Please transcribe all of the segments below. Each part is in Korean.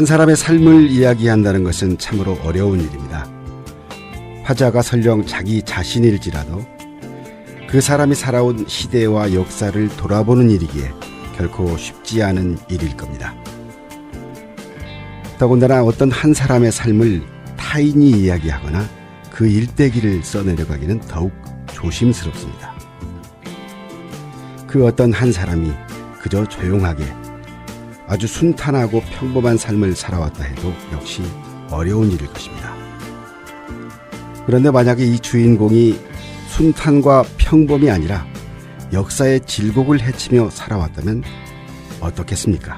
한 사람의 삶을 이야기한다는 것은 참으로 어려운 일입니다. 화자가 설령 자기 자신일지라도 그 사람이 살아온 시대와 역사를 돌아보는 일이기에 결코 쉽지 않은 일일 겁니다. 더군다나 어떤 한 사람의 삶을 타인이 이야기하거나 그 일대기를 써내려가기는 더욱 조심스럽습니다. 그 어떤 한 사람이 그저 조용하게 아주 순탄하고 평범한 삶을 살아왔다 해도 역시 어려운 일일 것입니다. 그런데 만약에 이 주인공이 순탄과 평범이 아니라 역사의 질곡을 헤치며 살아왔다면 어떻겠습니까?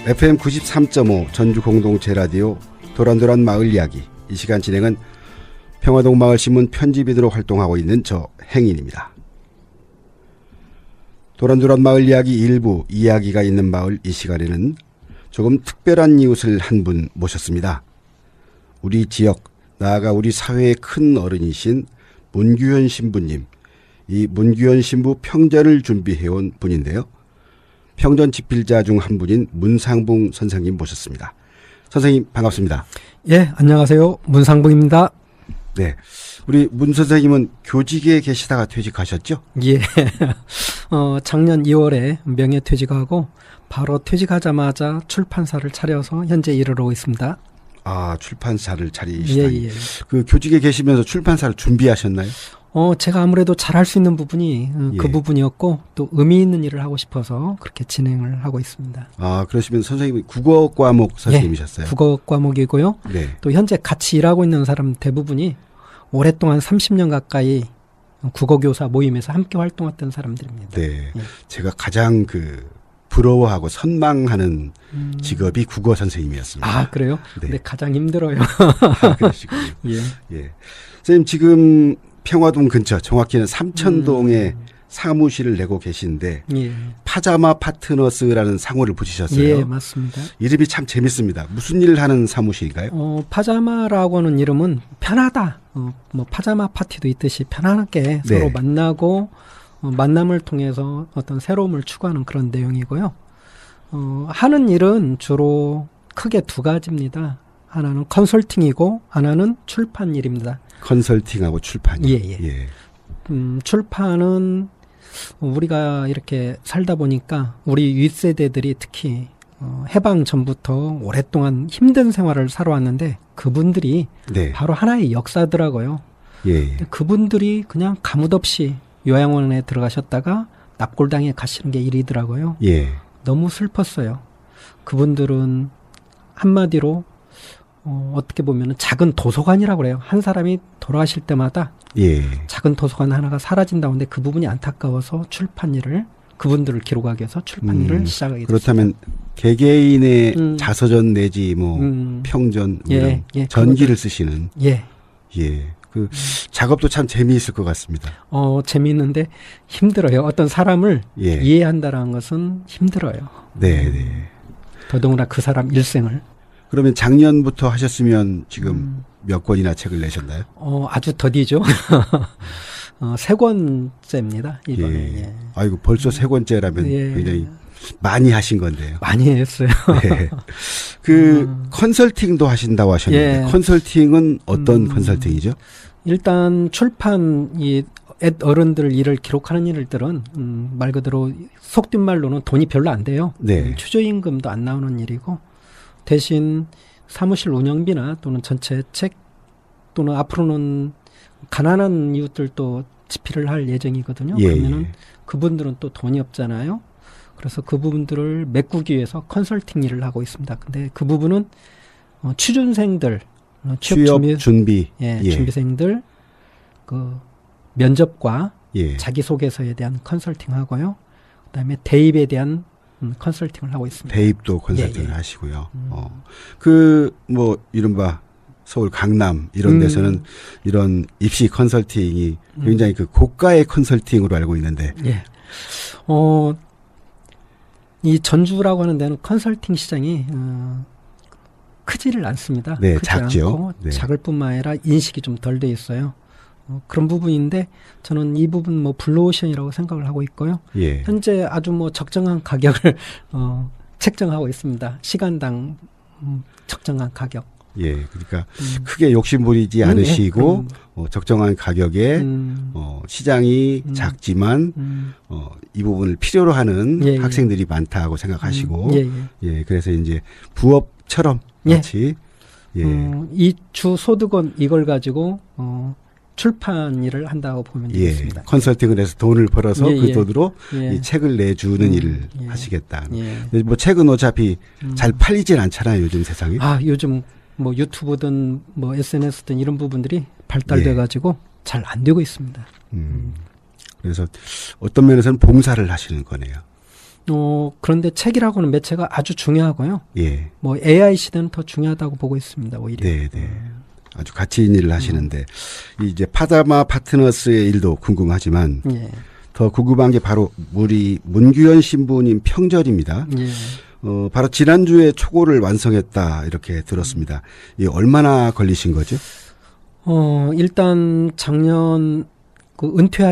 FM 93.5 전주 공동체 라디오 도란도란 마을 이야기. 이 시간 진행은 평화동 마을신문 편집인으로 활동하고 있는 저 행인입니다. 도란도란 마을 이야기 일부 이야기가 있는 마을 이 시간에는 조금 특별한 이웃을 한 분 모셨습니다. 우리 지역, 나아가 우리 사회의 큰 어른이신 문규현 신부님. 이 문규현 신부 평전을 준비해온 분인데요. 평전 집필자 중 한 분인 문상붕 선생님 모셨습니다. 선생님 반갑습니다. 예, 안녕하세요. 문상붕입니다. 네, 우리 문 선생님은 교직에 계시다가 퇴직하셨죠? 예, 작년 2월에 명예퇴직하고 바로 퇴직하자마자 출판사를 차려서 현재 일을 하고 있습니다. 아, 출판사를 차리시다니. 예. 그 교직에 계시면서 출판사를 준비하셨나요? 제가 아무래도 잘할 수 있는 부분이 그 예. 부분이었고 또 의미 있는 일을 하고 싶어서 그렇게 진행을 하고 있습니다. 아, 그러시면 선생님이 국어 과목 선생님이셨어요? 예, 국어 과목이고요. 네. 또 현재 같이 일하고 있는 사람 대부분이 오랫동안 30년 가까이 국어교사 모임에서 함께 활동했던 사람들입니다. 네. 예. 제가 가장 부러워하고 선망하는 직업이 국어 선생님이었습니다. 아, 그래요? 네. 근데 가장 힘들어요. 아, 그러시군요. 예. 예. 선생님 지금 평화동 근처, 정확히는 삼천동에 사무실을 내고 계신데 예. 파자마 파트너스라는 상호를 붙이셨어요. 예, 맞습니다. 이름이 참 재밌습니다. 무슨 일을 하는 사무실인가요? 파자마라고 하는 이름은 편하다. 뭐 파자마 파티도 있듯이 편안하게 네. 서로 만나고 만남을 통해서 어떤 새로움을 추구하는 그런 내용이고요. 하는 일은 주로 크게 두 가지입니다. 하나는 컨설팅이고 하나는 출판 일입니다. 컨설팅하고 출판이요. 예. 출판은 우리가 이렇게 살다 보니까 우리 윗세대들이 특히 해방 전부터 오랫동안 힘든 생활을 살아왔는데 그분들이 네. 바로 하나의 역사더라고요. 예. 그분들이 그냥 가뭇없이 요양원에 들어가셨다가 납골당에 가시는 게 일이더라고요. 예. 너무 슬펐어요. 그분들은 한마디로 어떻게 보면 작은 도서관이라고 그래요. 한 사람이 돌아가실 때마다 예. 작은 도서관 하나가 사라진다고 하는데 그 부분이 안타까워서 출판 일을 그분들을 기록하기 위해서 출판 일을 시작하게 됐습니다. 그렇다면 개개인의 자서전 내지 뭐 평전 예, 예, 전기를 쓰시는 예. 그 작업도 참 재미있을 것 같습니다. 재미있는데 힘들어요. 어떤 사람을 예. 이해한다는 것은 힘들어요. 네. 더더구나 그 사람 일생을. 그러면 작년부터 하셨으면 지금 몇 권이나 책을 내셨나요? 아주 더디죠. 세 권째입니다. 이번에. 예. 예. 아이고 벌써 세 권째라면 예. 굉장히 많이 하신 건데요. 많이 했어요. 네. 컨설팅도 하신다고 하셨는데 예. 컨설팅은 어떤 컨설팅이죠? 일단 출판 어른들 일을 기록하는 일들은 말 그대로 속된 말로는 돈이 별로 안 돼요. 네. 추조임금도 안 나오는 일이고 대신 사무실 운영비나 또는 전체 책 또는 앞으로는 가난한 이웃들도 집필을 할 예정이거든요. 예, 그러면은 예. 그분들은 또 돈이 없잖아요. 그래서 그 부분들을 메꾸기 위해서 컨설팅 일을 하고 있습니다. 근데 그 부분은 취준생들, 취업 준비, 예, 준비생들 그 면접과 예. 자기소개서에 대한 컨설팅 하고요. 그다음에 대입에 대한 컨설팅을 하고 있습니다. 대입도 컨설팅을 예. 하시고요. 뭐 이른바 서울 강남 이런 데서는 이런 입시 컨설팅이 굉장히 그 고가의 컨설팅으로 알고 있는데. 예. 이 전주라고 하는 데는 컨설팅 시장이 크지를 않습니다. 네, 크지 작죠. 않고 네. 작을 뿐만 아니라 인식이 좀 덜 돼 있어요. 그런 부분인데 저는 이 부분 뭐 블루오션이라고 생각을 하고 있고요. 예. 현재 아주 뭐 적정한 가격을 책정하고 있습니다. 시간당 적정한 가격. 예. 그러니까 크게 욕심 부리지 않으시고 적정한 가격에 시장이 작지만 이 부분을 필요로 하는 예, 예. 학생들이 많다고 생각하시고 예, 예. 예. 그래서 이제 부업처럼 예. 같이 예. 이 주 소득원 이걸 가지고 출판 일을 한다고 보면 예. 되겠습니다. 컨설팅을 해서 돈을 벌어서 예, 그 예. 돈으로 예. 이 책을 내주는 일을 예. 하시겠다. 예. 근데 뭐 책은 어차피 잘 팔리진 않잖아요, 요즘 세상에. 아, 요즘 뭐 유튜브든 뭐 SNS든 이런 부분들이 발달돼 예. 가지고 잘 안 되고 있습니다. 그래서 어떤 면에서는 봉사를 하시는 거네요. 그런데 책이라고는 매체가 아주 중요하고요. 예. 뭐 AI 시대는 더 중요하다고 보고 있습니다. 오히려. 네, 네. 아주 가치 있는 일을 하시는데 이제 파다마 파트너스의 일도 궁금하지만 예. 더 궁금한 게 바로 우리 문규현 신부님 평절입니다. 예. 바로 지난주에 초고를 완성했다 이렇게 들었습니다. 이 얼마나 걸리신 거죠? 일단 작년 그 은퇴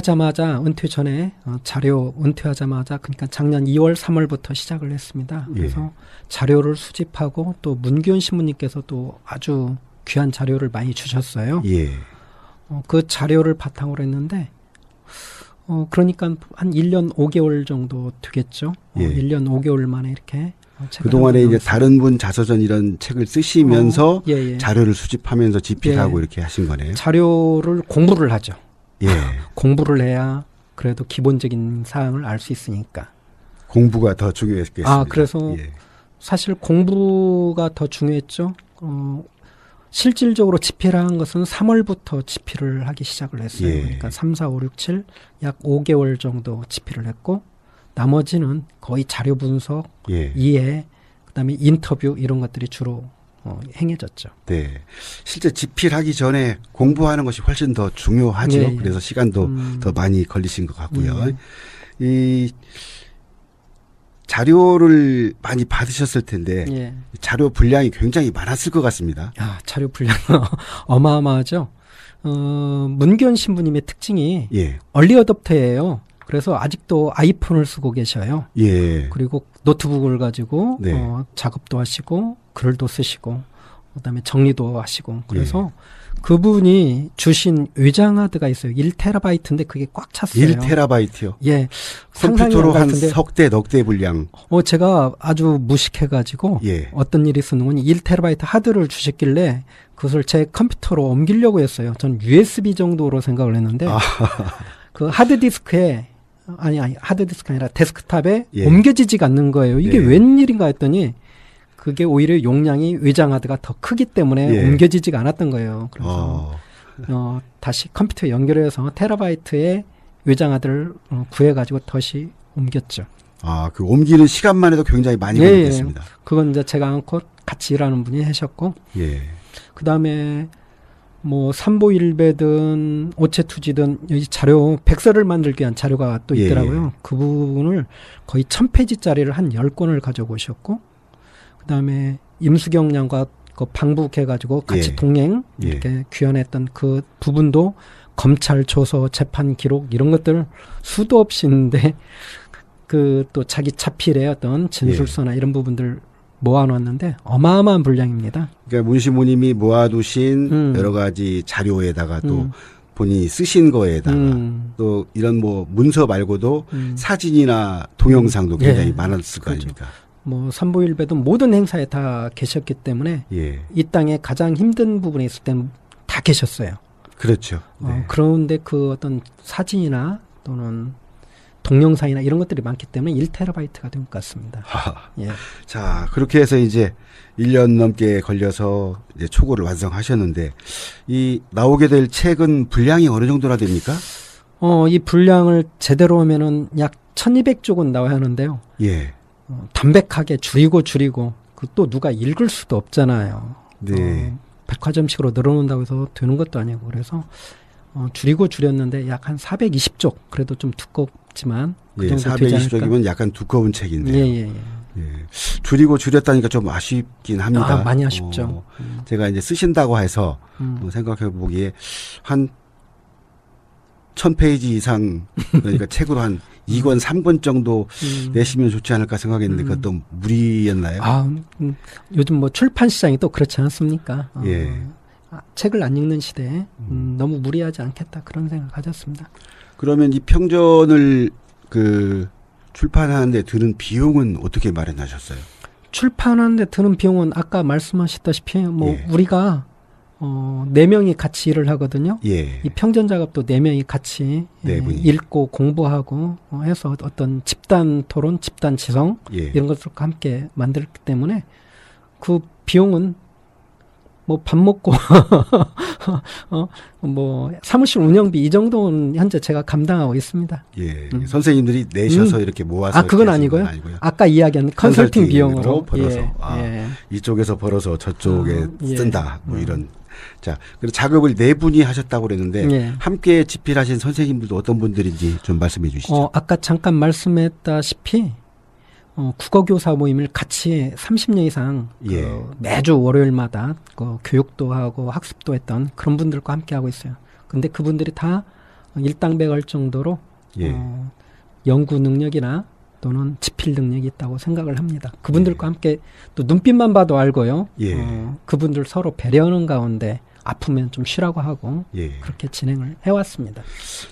전에 자료 은퇴하자마자 그러니까 작년 2월 3월부터 시작을 했습니다. 그래서 자료를 수집하고 또 문규현 신부님께서 또 아주 귀한 자료를 많이 주셨어요. 예. 그 자료를 바탕으로 했는데 그러니까 한 1년 5개월 정도 되겠죠. 예. 1년 5개월 만에 이렇게 그동안에 이제 다른 분 자서전 이런 책을 쓰시면서 예, 예. 자료를 수집하면서 집필하고 예. 이렇게 하신 거네요. 자료를 공부를 하죠. 예. 공부를 해야 그래도 기본적인 사항을 알 수 있으니까. 공부가 더 중요했겠습니다. 그래서 예. 사실 공부가 더 중요했죠. 실질적으로 집필한 것은 3월부터 집필을 하기 시작을 했어요. 예. 그러니까 3, 4, 5, 6, 7 약 5개월 정도 집필을 했고 나머지는 거의 자료 분석, 예. 이해, 그다음에 인터뷰 이런 것들이 주로 행해졌죠. 네. 실제 집필하기 전에 공부하는 것이 훨씬 더 중요하죠. 예, 예. 그래서 시간도 더 많이 걸리신 것 같고요. 이 자료를 많이 받으셨을 텐데 예. 자료 분량이 굉장히 많았을 것 같습니다. 자료 분량 어마어마하죠. 문규현 신부님의 특징이 예. 얼리 어댑터예요. 그래서 아직도 아이폰을 쓰고 계셔요. 예. 그리고 노트북을 가지고 네. 작업도 하시고 글도 쓰시고 그다음에 정리도 하시고 그래서 그분이 주신 외장하드가 있어요. 1TB인데 그게 꽉 찼어요. 1TB요. 예. 상상이 컴퓨터로 안 한 같은데 석대 넉대 분량. 제가 아주 무식해가지고 예. 어떤 일이 있었는 건 1TB 하드를 주셨길래 그것을 제 컴퓨터로 옮기려고 했어요. 전 USB 정도로 생각을 했는데 그 하드디스크에 하드디스크 아니라 데스크탑에 예. 옮겨지지가 않는 거예요. 이게 네. 웬일인가 했더니 그게 오히려 용량이 외장 하드가 더 크기 때문에 예. 옮겨지지가 않았던 거예요. 그래서 다시 컴퓨터에 연결해서 테라바이트의 외장 하드를 구해가지고 다시 옮겼죠. 그 옮기는 시간만 해도 굉장히 많이 걸렸겠습니다. 그건 이제 제가 않고 같이 일하는 분이 하셨고, 예. 그 다음에 뭐 삼보일배든 오체투지든 여기 자료 백서를 만들기 위한 자료가 또 있더라고요. 예. 그 부분을 거의 1000페이지짜리를 한 10권을 가져오셨고 그 다음에 임수경 양과 그 방북해가지고 같이 예. 동행 예. 이렇게 귀환했던 그 부분도 검찰 조서 재판 기록 이런 것들 수도 없이 있는데 그 또 자기 차필의 어떤 진술서나 이런 부분들 모아놨는데 어마어마한 분량입니다. 그러니까 문시모님이 모아두신 여러 가지 자료에다가 또 본인이 쓰신 거에다가 또 이런 뭐 문서 말고도 사진이나 동영상도 굉장히 예. 많았을 거 그렇죠. 아닙니까? 뭐 삼보일배도 모든 행사에 다 계셨기 때문에 예. 이 땅에 가장 힘든 부분에 있을 때는 다 계셨어요. 그렇죠. 네. 그런데 그 어떤 사진이나 또는 동영상이나 이런 것들이 많기 때문에 1TB가 된 것 같습니다. 예. 자, 그렇게 해서 이제 1년 넘게 걸려서 이제 초고를 완성하셨는데 이 나오게 될 책은 분량이 어느 정도나 됩니까? 이 분량을 제대로 하면은 약 1200쪽은 나와야 하는데요. 예. 담백하게 줄이고 그 또 누가 읽을 수도 없잖아요. 네. 백화점식으로 늘어놓는다고 해서 되는 것도 아니고 그래서 줄이고 줄였는데 약 한 420쪽 그래도 좀 두껍지만 그 예, 정도 되지 않을까. 420쪽이면 약간 두꺼운 책인데요. 예. 예. 줄이고 줄였다니까 좀 아쉽긴 합니다. 많이 아쉽죠. 제가 이제 쓰신다고 해서 생각해 보기에 한 1000페이지 이상 그러니까 책으로 한 2권, 3권 정도 내시면 좋지 않을까 생각했는데 그것도 무리였나요? 요즘 뭐 출판 시장이 또 그렇지 않습니까? 예. 책을 안 읽는 시대에 너무 무리하지 않겠다 그런 생각 가졌습니다. 그러면 이 평전을 출판하는데 드는 비용은 어떻게 마련하셨어요? 출판하는데 드는 비용은 아까 말씀하셨다시피 예. 우리가 4명이 같이 일을 하거든요. 예. 이 평전 작업도 4명이 같이 네 분이. 읽고 공부하고 해서 어떤 집단 토론, 집단 지성 예. 이런 것들과 함께 만들기 때문에 그 비용은 뭐 밥 먹고 뭐 사무실 운영비 이 정도는 현재 제가 감당하고 있습니다. 예. 선생님들이 내셔서 이렇게 모아서 그건 이렇게 하신 건 아니고요. 아까 이야기한 컨설팅 비용으로 벌어서 이쪽에서 벌어서 저쪽에 쓴다. 뭐 이런. 자, 그리고 작업을 4분이 하셨다고 그랬는데 함께 집필하신 선생님들도 어떤 분들인지 좀 말씀해 주시죠. 아까 잠깐 말씀했다시피 국어교사 모임을 같이 30년 이상 매주 월요일마다 교육도 하고 학습도 했던 그런 분들과 함께 하고 있어요. 근데 그분들이 다 일당백할 정도로 연구 능력이나 또는 집필 능력이 있다고 생각을 합니다. 그분들과 함께 또 눈빛만 봐도 알고요. 그분들 서로 배려하는 가운데 아프면 좀 쉬라고 하고 그렇게 진행을 해왔습니다.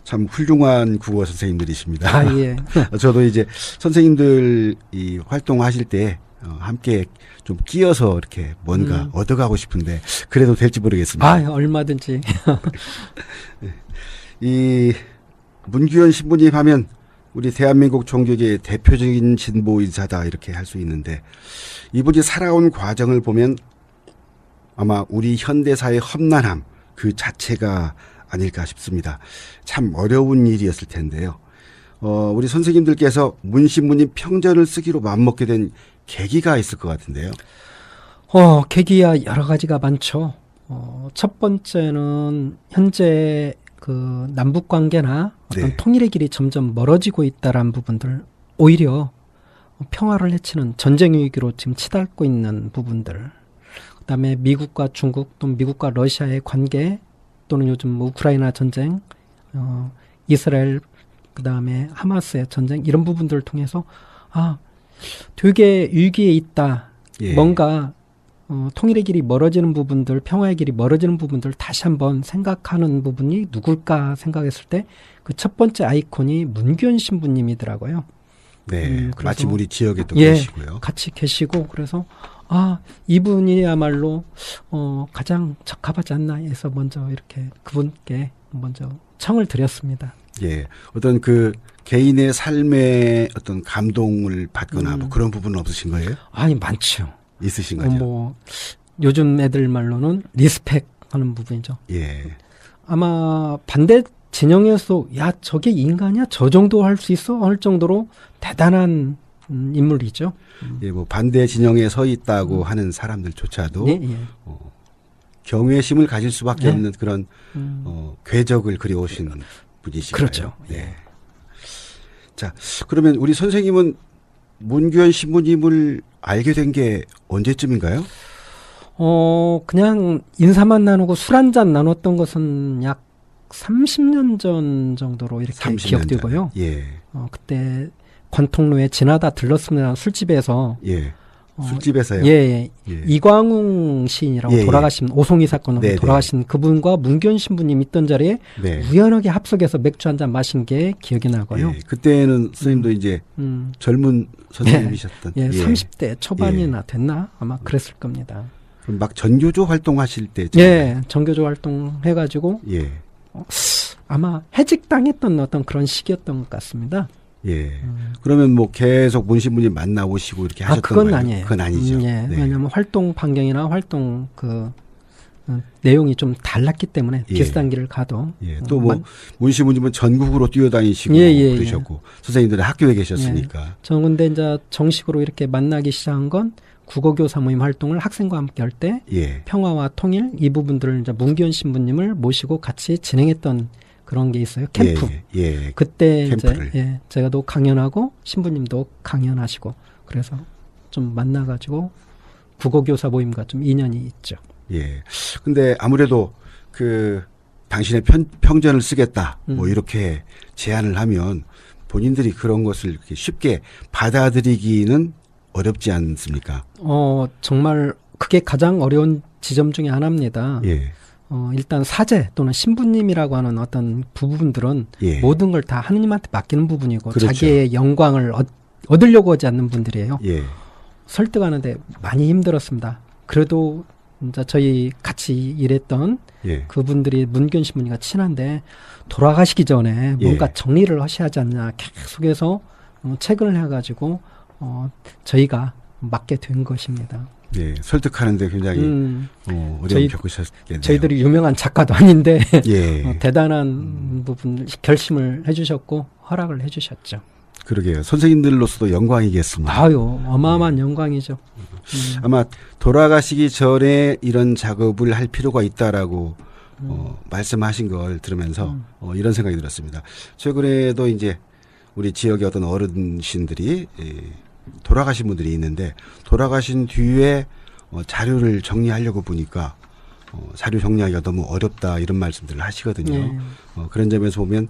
참 훌륭한 국어 선생님들이십니다. 예. 저도 이제 선생님들 이 활동하실 때 함께 좀 끼어서 이렇게 뭔가 얻어가고 싶은데 그래도 될지 모르겠습니다. 얼마든지. 이 문규현 신부님 하면 우리 대한민국 종교계의 대표적인 진보 인사다 이렇게 할 수 있는데 이분이 살아온 과정을 보면 아마 우리 현대사의 험난함 그 자체가 아닐까 싶습니다. 참 어려운 일이었을 텐데요. 우리 선생님들께서 문신부님 평전을 쓰기로 마음먹게 된 계기가 있을 것 같은데요. 계기야 여러 가지가 많죠. 첫 번째는 현재 그 남북 관계나 어떤 통일의 길이 점점 멀어지고 있다라는 부분들, 오히려 평화를 해치는 전쟁 위기로 지금 치닫고 있는 부분들, 그다음에 미국과 중국 또 미국과 러시아의 관계 또는 요즘 뭐 우크라이나 전쟁, 이스라엘 그다음에 하마스의 전쟁 이런 부분들을 통해서 되게 위기에 있다. 뭔가 통일의 길이 멀어지는 부분들, 평화의 길이 멀어지는 부분들 다시 한번 생각하는 부분이 누굴까 생각했을 때 그 첫 번째 아이콘이 문규현 신부님이더라고요. 네, 마침 우리 지역에도 계시고요. 같이 계시고 그래서 이분이야말로 가장 적합하지 않나 해서 먼저 이렇게 그분께 먼저 청을 드렸습니다. 예, 어떤 그 개인의 삶에 어떤 감동을 받거나 뭐 그런 부분은 없으신 거예요? 많죠. 있으신 거죠. 뭐 요즘 애들 말로는 리스펙 하는 부분이죠. 아마 반대 진영에서 저게 인간이야? 저 정도 할 수 있어? 할 정도로 대단한 인물이죠. 뭐 반대 진영에 서 있다고 하는 사람들조차도 경외심을 가질 수밖에 없는 그런 궤적을 그려오신 분이시죠. 그렇죠. 자, 그러면 우리 선생님은 문규현 신부님을 알게 된 게 언제쯤인가요? 그냥 인사만 나누고 술 한잔 나눴던 것은 약 30년 전 정도로 이렇게 30년 기억되고요. 그때 관통로에 지나다 들렀습니다. 술집에서. 술집에서요? 이광웅 시인이라고 돌아가신 오송이 사건으로 돌아가신 그분과 문규현 신부님 있던 자리에 우연하게 합석해서 맥주 한잔 마신 게 기억이 나고요. 그때는 선생님도 이제 젊은 선생님이셨던. 30대 초반이나 됐나? 아마 그랬을 겁니다. 그럼 막 전교조 활동하실 때? 전교조 활동해가지고 아마 해직당했던 어떤 그런 시기였던 것 같습니다. 그러면 뭐 계속 문신부님 만나오시고 이렇게 하셨던 그건 거예요? 아니에요. 그건 아니죠. 왜냐하면 활동 반경이나 활동 내용이 좀 달랐기 때문에 비슷한 길을 가도. 또 뭐 문신부님은 전국으로 뛰어다니시고 그러셨고 선생님들의 학교에 계셨으니까. 저는 근데 이제 정식으로 이렇게 만나기 시작한 건 국어교사 모임 활동을 학생과 함께 할 때 예. 평화와 통일 이 부분들을 이제 문기현 신부님을 모시고 같이 진행했던 그런 게 있어요. 캠프. 예. 예. 그때 캠프를. 이제 제가 또 강연하고 신부님도 강연하시고 그래서 좀 만나가지고 국어교사 모임과 좀 인연이 있죠. 예. 근데 아무래도 그 당신의 평전을 쓰겠다 뭐 이렇게 제안을 하면 본인들이 그런 것을 이렇게 쉽게 받아들이기는 어렵지 않습니까? 정말 그게 가장 어려운 지점 중에 하나입니다. 예. 일단 사제 또는 신부님이라고 하는 어떤 부분들은 예. 모든 걸 다 하느님한테 맡기는 부분이고 그렇죠. 자기의 영광을 얻으려고 하지 않는 분들이에요. 예. 설득하는데 많이 힘들었습니다. 그래도 이제 저희 같이 일했던 예. 그분들이 문기현 신부님과 친한데 돌아가시기 전에 뭔가 예. 정리를 하셔야 하지 않냐 계속해서 체근을 해가지고 저희가 맡게 된 것입니다. 예. 설득하는데 굉장히 어려움을 저희- 겪으셨겠네요. 저희들이 유명한 작가도 아닌데 예. 대단한 부분 결심을 해주셨고 허락을 해주셨죠. 그러게요. 선생님들로서도 영광이겠습니다. 아유 어마어마한 영광이죠. 아마 돌아가시기 전에 이런 작업을 할 필요가 있다라고 말씀하신 걸 들으면서 이런 생각이 들었습니다. 최근에도 이제 우리 지역의 어떤 어르신들이 돌아가신 분들이 있는데 돌아가신 뒤에 자료를 정리하려고 보니까 자료 정리하기가 너무 어렵다 이런 말씀들을 하시거든요. 예. 그런 점에서 보면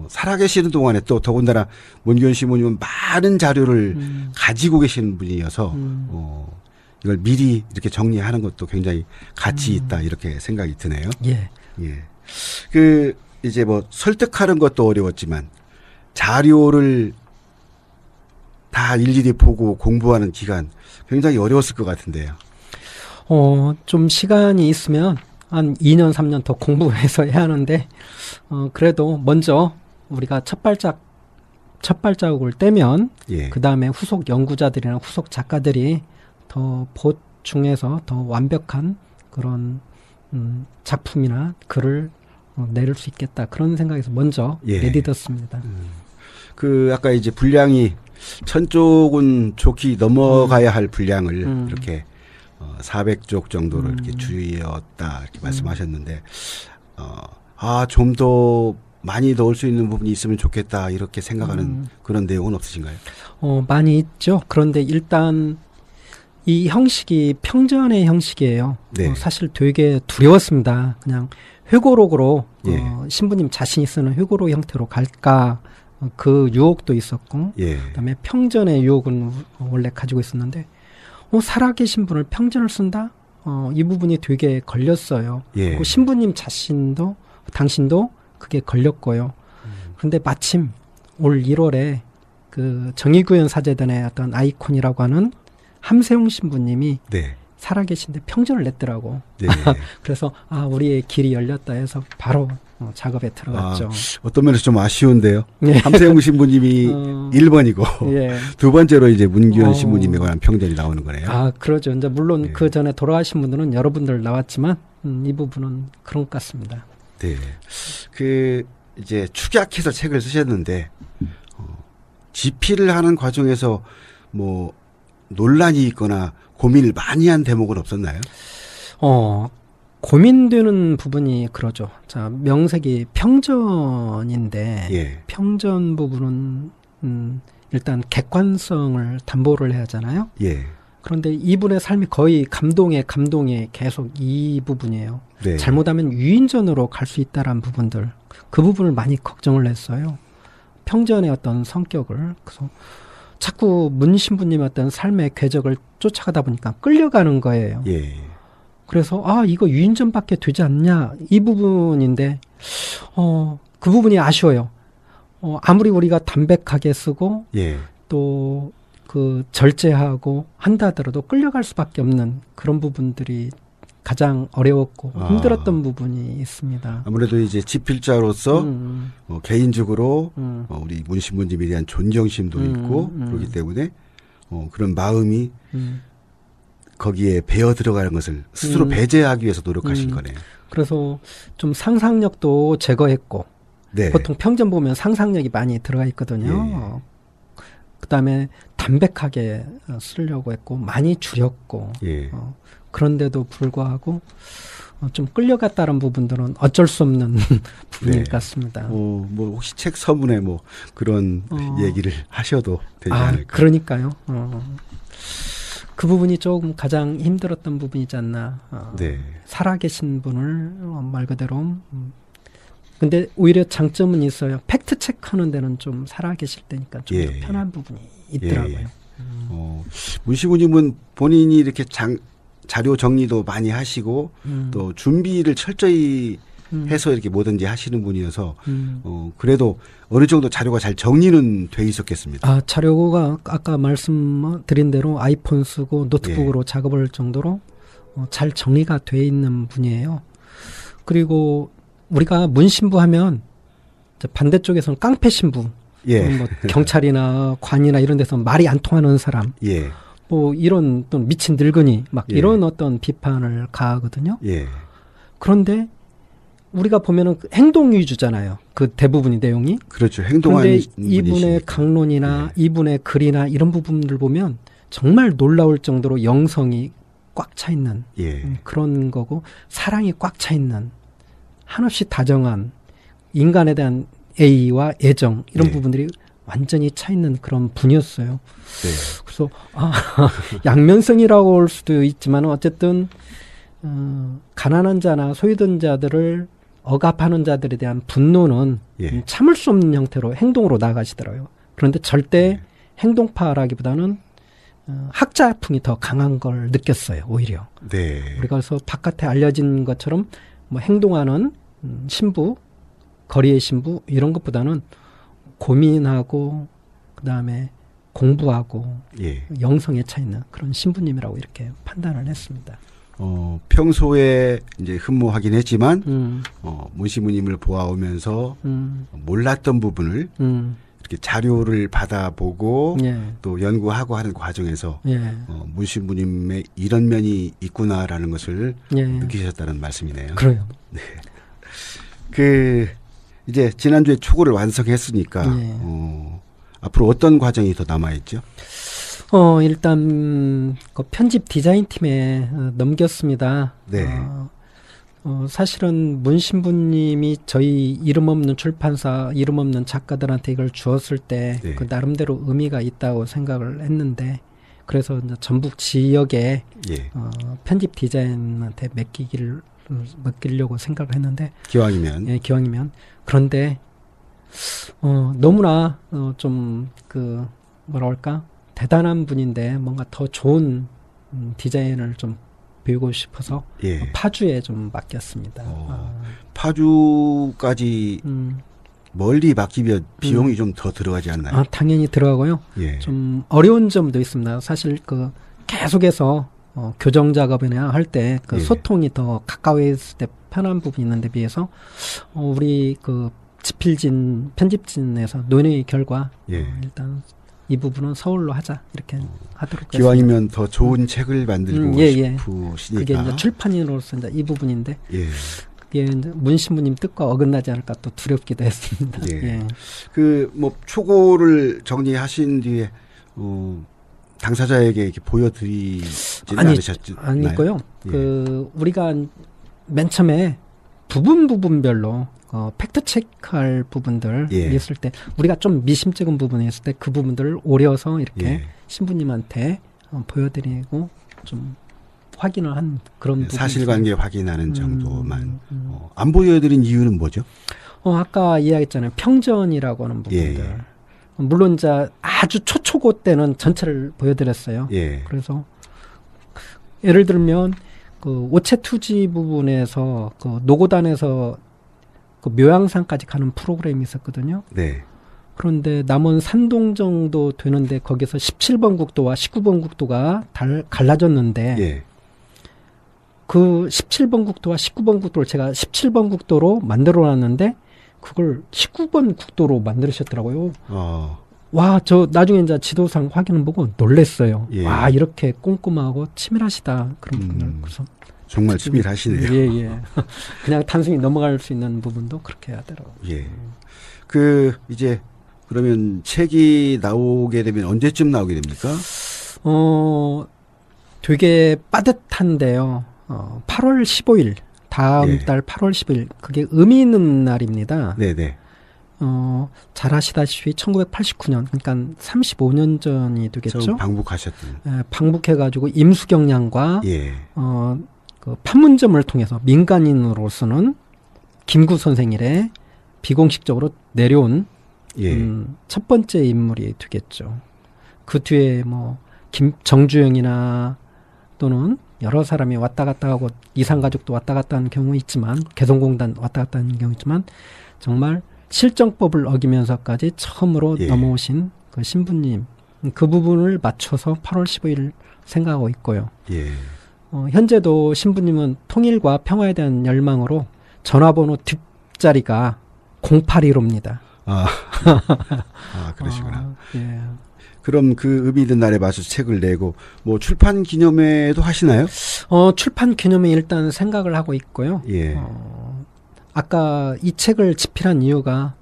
살아계시는 동안에 또 더군다나 문기현 신부님은 많은 자료를 가지고 계시는 분이어서 이걸 미리 이렇게 정리하는 것도 굉장히 가치 있다 이렇게 생각이 드네요. 예. 예. 그 이제 뭐 설득하는 것도 어려웠지만 자료를 다 일일이 보고 공부하는 기간 굉장히 어려웠을 것 같은데요. 좀 시간이 있으면 한 2년, 3년 더 공부해서 해야 하는데, 그래도 먼저 우리가 첫 발자국을 떼면, 예. 그 다음에 후속 연구자들이나 후속 작가들이 더 보충해서 더 완벽한 그런, 작품이나 글을 내릴 수 있겠다. 그런 생각에서 먼저 예. 내딛었습니다. 그 아까 이제 분량이 1000쪽은 좋게 넘어가야 할 분량을 이렇게 400쪽 정도를 이렇게 줄였다 이렇게 말씀하셨는데 좀 더 많이 넣을 수 있는 부분이 있으면 좋겠다 이렇게 생각하는 그런 내용은 없으신가요? 많이 있죠. 그런데 일단 이 형식이 평전의 형식이에요. 네. 사실 되게 두려웠습니다. 그냥 회고록으로 예. 신부님 자신이 쓰는 회고록 형태로 갈까 그 유혹도 있었고 예. 그다음에 평전의 유혹은 원래 가지고 있었는데 살아계신 분을 평전을 쓴다? 이 부분이 되게 걸렸어요. 예. 그리고 신부님 당신도 그게 걸렸고요. 그런데 마침 올 1월에 그 정의구현 사제단의 어떤 아이콘이라고 하는 함세웅 신부님이 네. 살아계신데 평전을 냈더라고. 네. 그래서 우리의 길이 열렸다 해서 바로 작업에 들어갔죠. 어떤 면에서 좀 아쉬운데요. 예. 함세웅 신부님이 1번이고 예. 두 번째로 이제 문기현 신부님에 관한 평전이 나오는 거네요. 그러죠. 이제 물론 예. 그 전에 돌아가신 분들은 여러분들 나왔지만 이 부분은 그런 것 같습니다. 네. 그 이제 축약해서 책을 쓰셨는데 집필을 하는 과정에서 뭐 논란이 있거나 고민을 많이 한 대목은 없었나요? 고민되는 부분이 그러죠. 자, 명색이 평전인데 예. 평전 부분은 일단 객관성을 담보를 해야 하잖아요. 예. 그런데 이분의 삶이 거의 감동에 계속 이 부분이에요. 네. 잘못하면 유인전으로 갈 수 있다라는 부분들, 그 부분을 많이 걱정을 했어요. 평전의 어떤 성격을. 그래서 자꾸 문 신부님의 어떤 삶의 궤적을 쫓아가다 보니까 끌려가는 거예요. 예. 그래서 이거 유인전밖에 되지 않냐 이 부분인데 그 부분이 아쉬워요. 아무리 우리가 담백하게 쓰고 예. 또 그 절제하고 한다 하더라도 끌려갈 수밖에 없는 그런 부분들이 가장 어려웠고 힘들었던 부분이 있습니다. 아무래도 이제 집필자로서 개인적으로 우리 문 신부님에 대한 존경심도 있고 그렇기 때문에 그런 마음이 거기에 배어 들어가는 것을 스스로 배제하기 위해서 노력하신 거네요. 그래서 좀 상상력도 제거했고 네. 보통 평전 보면 상상력이 많이 들어가 있거든요. 예. 그다음에 담백하게 쓰려고 했고 많이 줄였고 예. 그런데도 불구하고 좀 끌려갔다는 부분들은 어쩔 수 없는 부분일 네. 것 같습니다. 뭐 혹시 책 서문에 뭐 그런 얘기를 하셔도 되지 않을까? 그러니까요. 그 부분이 조금 가장 힘들었던 부분이지 않나. 네. 살아계신 분을 말 그대로. 근데 오히려 장점은 있어요. 팩트 체크하는 데는 좀 살아계실 때니까 좀 더 예. 편한 부분이 있더라고요. 예. 문시부님은 본인이 이렇게 자료 정리도 많이 하시고 또 준비를 철저히 해서 이렇게 뭐든지 하시는 분이어서 그래도 어느 정도 자료가 잘 정리는 돼 있었겠습니다. 자료가 아까 말씀드린 대로 아이폰 쓰고 노트북으로 예. 작업을 할 정도로 잘 정리가 돼 있는 분이에요. 그리고 우리가 문신부 하면 이제 반대쪽에서는 깡패 신부, 예. 뭐 경찰이나 관이나 이런 데서 말이 안 통하는 사람, 예. 뭐 이런 또 미친 늙은이 막 예. 이런 어떤 비판을 가하거든요. 예. 그런데 우리가 보면은 행동 위주잖아요. 그 대부분의 내용이. 그렇죠. 행동하는 그런데 이분의 분이시니까. 강론이나 예. 이분의 글이나 이런 부분들 보면 정말 놀라울 정도로 영성이 꽉 차 있는 예. 그런 거고 사랑이 꽉 차 있는 한없이 다정한 인간에 대한 애의와 애정 이런 예. 부분들이 완전히 차 있는 그런 분이었어요. 네. 그래서 양면성이라고 할 수도 있지만 어쨌든 가난한 자나 소외된 자들을 억압하는 자들에 대한 분노는 예. 참을 수 없는 형태로 행동으로 나가시더라고요. 그런데 절대 예. 행동파라기보다는 학자풍이 더 강한 걸 느꼈어요. 오히려 네. 우리가 그래서 바깥에 알려진 것처럼 뭐 행동하는 신부, 거리의 신부 이런 것보다는 고민하고 그다음에 공부하고 예. 영성에 차 있는 그런 신부님이라고 이렇게 판단을 했습니다. 평소에 이제 흠모하긴 했지만 음, 문시부님을 보아오면서 음, 몰랐던 부분을 이렇게 자료를 받아보고 예, 또 연구하고 하는 과정에서 예, 문시부님의 이런 면이 있구나라는 것을 예. 느끼셨다는 말씀이네요. 그래요. 이제 지난주에 초고를 완성했으니까 예. 앞으로 어떤 과정이 더 남아있죠? 일단 그 편집 디자인 팀에 넘겼습니다. 네. 사실은 문신부님이 저희 이름 없는 출판사, 이름 없는 작가들한테 이걸 주었을 때 네. 그 나름대로 의미가 있다고 생각을 했는데 그래서 이제 전북 지역에 예. 편집 디자인한테 맡기려고 생각을 했는데 기왕이면 예, 기왕이면 그런데 너무나 좀 그 뭐라 할까 대단한 분인데 뭔가 더 좋은 디자인을 좀 배우고 싶어서 예. 파주에 좀 맡겼습니다. 파주까지 멀리 맡기면 비용이 좀 더 들어가지 않나요? 당연히 들어가고요. 예. 좀 어려운 점도 있습니다. 사실 그 계속해서 교정 작업이나 할 때 그 예. 소통이 더 가까이 있을 때 편한 부분이 있는데 비해서 우리 그 지필진 편집진에서 논의 결과 예. 일단 이 부분은 서울로 하자 이렇게 하도록 했습니다. 기왕이면 더 좋은 책을 만들고 예, 예. 싶으시니까. 그게 이제 출판인으로서 이제 이 부분인데 예. 그게 이제 문신부님 뜻과 어긋나지 않을까 또 두렵기도 했습니다. 예. 예. 뭐 초고를 정리하신 뒤에 당사자에게 이렇게 보여드리지는 않으셨나요? 아니고요. 예. 그 우리가 맨 처음에 부분별로 팩트 체크할 부분들 예. 있을 때 우리가 좀 미심쩍은 부분이 있을 때 그 부분들을 오려서 이렇게 예. 신부님한테 보여드리고 좀 확인을 한 그런 부분. 사실관계 확인하는 정도만 안 보여드린 이유는 뭐죠? 아까 이야기했잖아요. 평전이라고 하는 부분들. 예. 물론 이제 아주 초초고 때는 전체를 보여드렸어요. 예. 그래서 예를 들면 그 오체 투지 부분에서 그 노고단에서 그 묘양산까지 가는 프로그램이 있었거든요. 네. 그런데 남원 산동 정도 되는데 거기서 17번 국도와 19번 국도가 갈라졌는데 예. 그 17번 국도와 19번 국도를 제가 17번 국도로 만들어 놨는데 그걸 19번 국도로 만드셨더라고요. 와, 저 나중에 이제 지도상 확인을 보고 놀랬어요. 예. 와, 이렇게 꼼꼼하고 치밀하시다. 그런 부분을. 그래서 정말 치밀하시네요. 예, 예. 그냥 단순히 넘어갈 수 있는 부분도 그렇게 하더라고요. 예. 이제 그러면 책이 나오게 되면 언제쯤 나오게 됩니까? 되게 빠듯한데요. 8월 15일, 다음 예. 달 8월 15일, 그게 의미 있는 날입니다. 네네. 잘 아시다시피 1989년, 그러니까 35년 전이 되겠죠. 처음 방북하셨던. 예, 방북해가지고 임수경 양과 예. 그 판문점을 통해서 민간인으로서는 김구 선생일에 비공식적으로 내려온 예. 첫 번째 인물이 되겠죠. 그 뒤에 뭐 정주영이나 또는 여러 사람이 왔다 갔다 하고 이산가족도 왔다 갔다 하는 경우 있지만 개성공단 왔다 갔다 하는 경우 있지만 정말 실정법을 어기면서까지 처음으로 예. 넘어오신 그 신부님 그 부분을 맞춰서 8월 15일을 생각하고 있고요. 예. 현재도 신부님은 통일과 평화에 대한 열망으로 전화번호 뒷자리가 082로입니다. 아, 그러시구나. 예. 그럼 그 의미 있는 날에 맞춰서 책을 내고 뭐 출판 기념회도 하시나요? 출판 기념회 일단 생각을 하고 있고요. 예. 아까 이 책을 집필한 이유가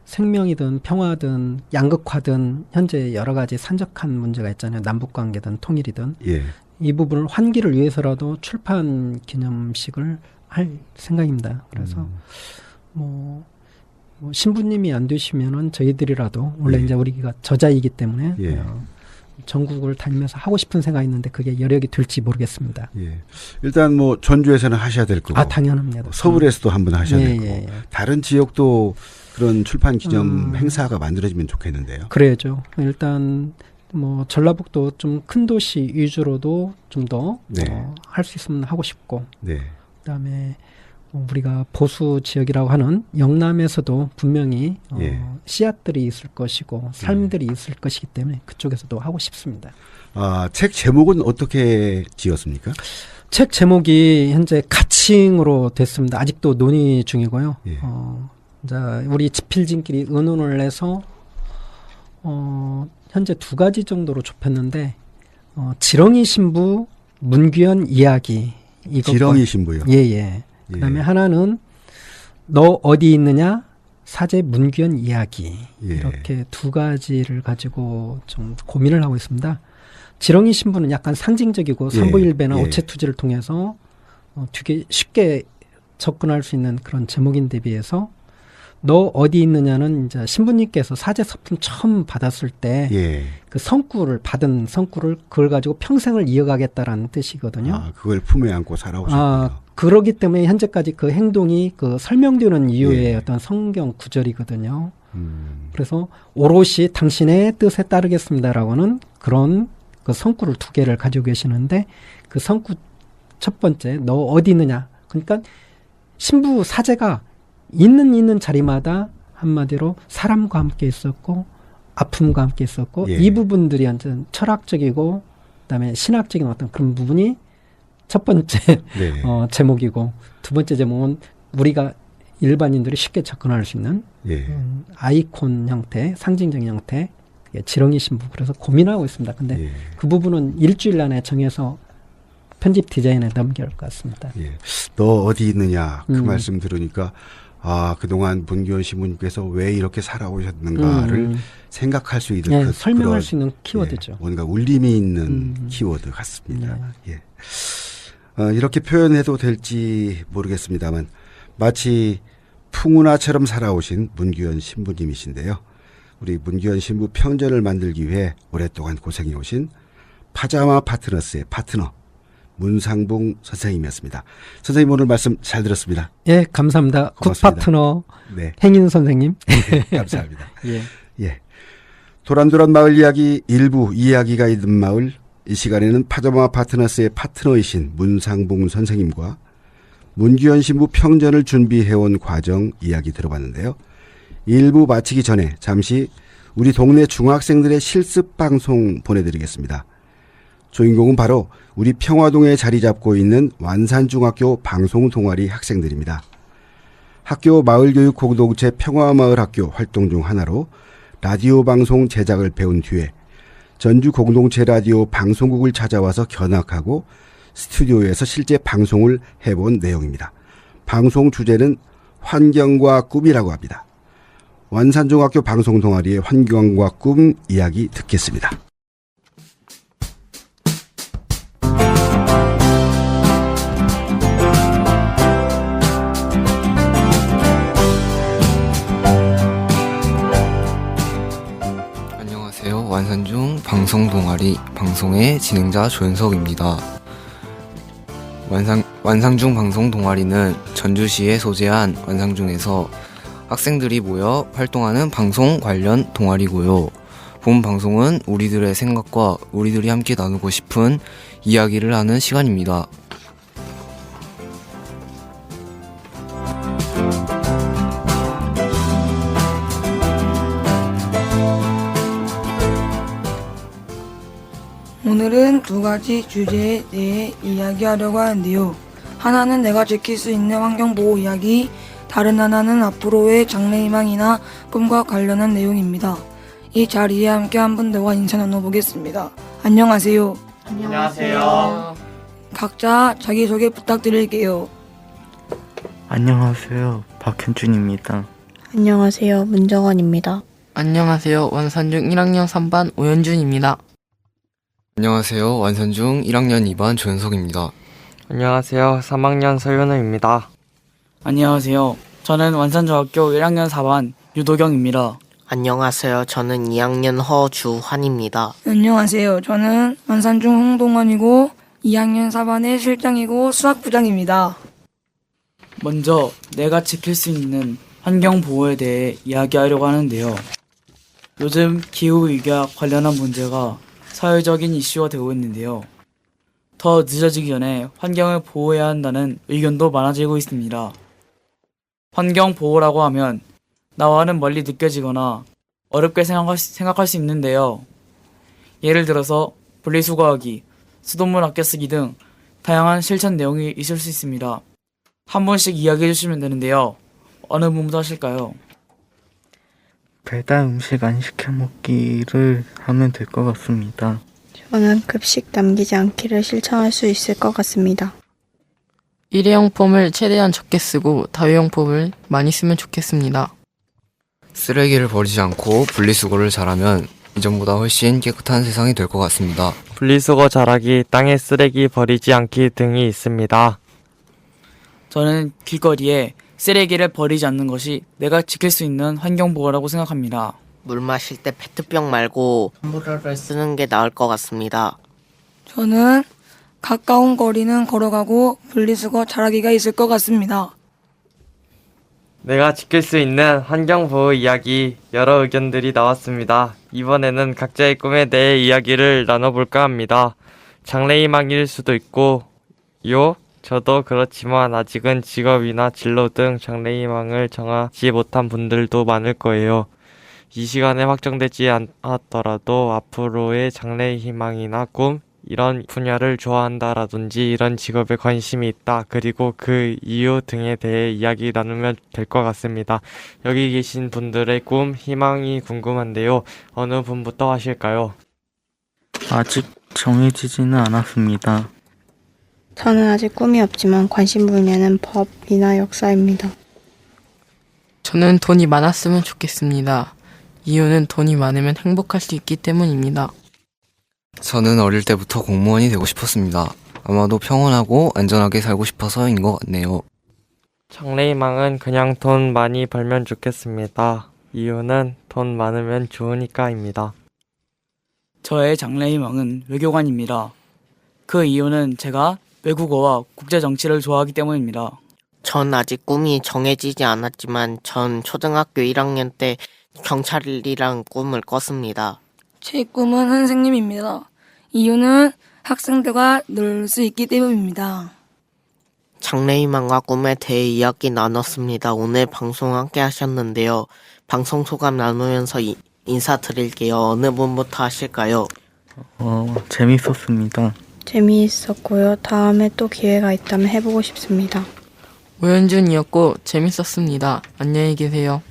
생명이든 평화든 양극화든 현재 여러 가지 산적한 문제가 있잖아요. 남북관계든 통일이든. 예. 이 부분을 환기를 위해서라도 출판 기념식을 할 생각입니다. 그래서 뭐 신부님이 안 되시면은 저희들이라도 원래 예. 이제 우리가 저자이기 때문에 예. 전국을 다니면서 하고 싶은 생각이 있는데 그게 여력이 될지 모르겠습니다. 예. 일단 뭐 전주에서는 하셔야 될 거고. 당연합니다. 서울에서도 한번 하셔야 예, 될 거고. 예, 예. 다른 지역도 그런 출판 기념 행사가 만들어지면 좋겠는데요. 그래야죠. 일단 뭐 전라북도 좀 큰 도시 위주로도 좀 더 네. 할 수 있으면 하고 싶고 네. 그다음에 우리가 보수 지역이라고 하는 영남에서도 분명히 예. 씨앗들이 있을 것이고 삶들이 있을 것이기 때문에 그쪽에서도 하고 싶습니다. 책 제목은 어떻게 지었습니까? 책 제목이 현재 가칭으로 됐습니다. 아직도 논의 중이고요. 예. 자, 우리 집필진끼리 의논을 해서 현재 2가지 정도로 좁혔는데 지렁이 신부 문규현 이야기 이것과 지렁이 신부요. 예예. 그다음에 하나는 너 어디 있느냐 사제 문규현 이야기 예. 이렇게 2가지를 가지고 좀 고민을 하고 있습니다. 지렁이 신부는 약간 상징적이고 예. 삼부일배나 예. 오체투지를 통해서 되게 쉽게 접근할 수 있는 그런 제목인데 비해서 너 어디 있느냐는 이제 신부님께서 사제 서품 처음 받았을 때 예. 그 성구를 받은 성구를 그걸 가지고 평생을 이어가겠다라는 뜻이거든요. 그걸 품에 안고 살아오셨군요. 그러기 때문에 현재까지 그 행동이 그 설명되는 이유의 예. 어떤 성경 구절이거든요. 그래서 오롯이 당신의 뜻에 따르겠습니다라고는 그런 그 성구를 2개를 가지고 계시는데 그 성구 첫 번째 너 어디 있느냐. 그러니까 신부 사제가 있는 자리마다 한마디로 사람과 함께 있었고 아픔과 함께 있었고 예. 이 부분들이 완전 철학적이고 그다음에 신학적인 어떤 그런 부분이 첫 번째 네. 제목이고 2번째 제목은 우리가 일반인들이 쉽게 접근할 수 있는 예. 아이콘 형태, 상징적인 형태 지렁이 신부 그래서 고민하고 있습니다. 근데 예. 그 부분은 일주일 안에 정해서 편집 디자인에 넘겨야 할 것 같습니다. 예. 너 어디 있느냐 그 말씀 들으니까 그동안 문규현 신부님께서 왜 이렇게 살아오셨는가를 생각할 수 있는 네, 설명할 그런, 수 있는 키워드죠. 뭔가 울림이 있는 키워드 같습니다. 예. 이렇게 표현해도 될지 모르겠습니다만 마치 풍운하처럼 살아오신 문규현 신부님이신데요. 우리 문규현 신부 평전을 만들기 위해 오랫동안 고생해 오신 파자마 파트너스의 파트너 문상봉 선생님이었습니다. 선생님 오늘 말씀 잘 들었습니다. 예, 감사합니다. 고맙습니다. 굿파트너 네. 행인 선생님. 감사합니다. 예. 예. 도란도란 마을 이야기 일부 이야기가 있는 마을 이 시간에는 파자마 파트너스의 파트너이신 문상봉 선생님과 문규현 신부 평전을 준비해온 과정 이야기 들어봤는데요. 일부 마치기 전에 잠시 우리 동네 중학생들의 실습 방송 보내드리겠습니다. 주인공은 바로 우리 평화동에 자리 잡고 있는 완산중학교 방송동아리 학생들입니다. 학교 마을교육 공동체 평화마을학교 활동 중 하나로 라디오 방송 제작을 배운 뒤에 전주 공동체 라디오 방송국을 찾아와서 견학하고 스튜디오에서 실제 방송을 해본 내용입니다. 방송 주제는 환경과 꿈이라고 합니다. 완산중학교 방송동아리의 환경과 꿈 이야기 듣겠습니다. 안녕하세요. 완산중 방송동아리 방송의 진행자 조윤석입니다. 완상중 방송동아리는 전주시에 소재한 완상중에서 학생들이 모여 활동하는 방송 관련 동아리고요. 본 방송은 우리들의 생각과 우리들이 함께 나누고 싶은 이야기를 하는 시간입니다. 오늘은 두 가지 주제에 대해 이야기하려고 하는데요. 하나는 내가 지킬 수 있는 환경보호 이야기, 다른 하나는 앞으로의 장래희망이나 꿈과 관련한 내용입니다. 이 자리에 함께 한 분들과 인사 나눠보겠습니다. 안녕하세요. 안녕하세요. 각자 자기소개 부탁드릴게요. 안녕하세요. 박현준입니다. 안녕하세요. 문정원입니다. 안녕하세요. 완산중 1학년 3반 오현준입니다. 안녕하세요. 완산중 1학년 2반 조윤석입니다. 안녕하세요. 3학년 서윤우입니다. 안녕하세요. 저는 완산중학교 1학년 4반 유도경입니다. 안녕하세요. 저는 2학년 허주환입니다. 안녕하세요. 저는 완산중 홍동원이고 2학년 4반의 실장이고 수학부장입니다. 먼저 내가 지킬 수 있는 환경보호에 대해 이야기하려고 하는데요. 요즘 기후위기와 관련한 문제가 사회적인 이슈가 되고 있는데요. 더 늦어지기 전에 환경을 보호해야 한다는 의견도 많아지고 있습니다. 환경보호라고 하면 나와는 멀리 느껴지거나 어렵게 생각할 수 있는데요. 예를 들어서 분리수거하기, 수돗물 아껴 쓰기 등 다양한 실천 내용이 있을 수 있습니다. 한 번씩 이야기해 주시면 되는데요. 어느 분부터 하실까요? 배달 음식 안 시켜 먹기를 하면 될 것 같습니다. 저는 급식 남기지 않기를 실천할 수 있을 것 같습니다. 일회용품을 최대한 적게 쓰고 다회용품을 많이 쓰면 좋겠습니다. 쓰레기를 버리지 않고 분리수거를 잘하면 이전보다 훨씬 깨끗한 세상이 될 것 같습니다. 분리수거 잘하기, 땅에 쓰레기 버리지 않기 등이 있습니다. 저는 길거리에 쓰레기를 버리지 않는 것이 내가 지킬 수 있는 환경보호라고 생각합니다. 물 마실 때 페트병 말고 텀블러를 쓰는 게 나을 것 같습니다. 저는 가까운 거리는 걸어가고 분리수거 잘하기가 있을 것 같습니다. 내가 지킬 수 있는 환경보호 이야기 여러 의견들이 나왔습니다. 이번에는 각자의 꿈에 대해 이야기를 나눠볼까 합니다. 장래희망일 수도 있고 저도 그렇지만 아직은 직업이나 진로 등 장래희망을 정하지 못한 분들도 많을 거예요. 이 시간에 확정되지 않았더라도 앞으로의 장래희망이나 꿈, 이런 분야를 좋아한다라든지 이런 직업에 관심이 있다, 그리고 그 이유 등에 대해 이야기 나누면 될 것 같습니다. 여기 계신 분들의 꿈, 희망이 궁금한데요. 어느 분부터 하실까요? 아직 정해지지는 않았습니다. 저는 아직 꿈이 없지만 관심 분야는 법이나 역사입니다. 저는 돈이 많았으면 좋겠습니다. 이유는 돈이 많으면 행복할 수 있기 때문입니다. 저는 어릴 때부터 공무원이 되고 싶었습니다. 아마도 평온하고 안전하게 살고 싶어서인 것 같네요. 장래희망은 그냥 돈 많이 벌면 좋겠습니다. 이유는 돈 많으면 좋으니까입니다. 저의 장래희망은 외교관입니다. 그 이유는 제가 외국어와 국제정치를 좋아하기 때문입니다. 전 아직 꿈이 정해지지 않았지만 전 초등학교 1학년 때 경찰이란 꿈을 꿨습니다. 제 꿈은 선생님입니다. 이유는 학생들과 놀 수 있기 때문입니다. 장래희망과 꿈에 대해 이야기 나눴습니다. 오늘 방송 함께 하셨는데요. 방송 소감 나누면서 인사드릴게요. 어느 분부터 하실까요? 재밌었습니다. 재미있었고요. 다음에 또 기회가 있다면 해보고 싶습니다. 오현준이었고 재밌었습니다. 안녕히 계세요.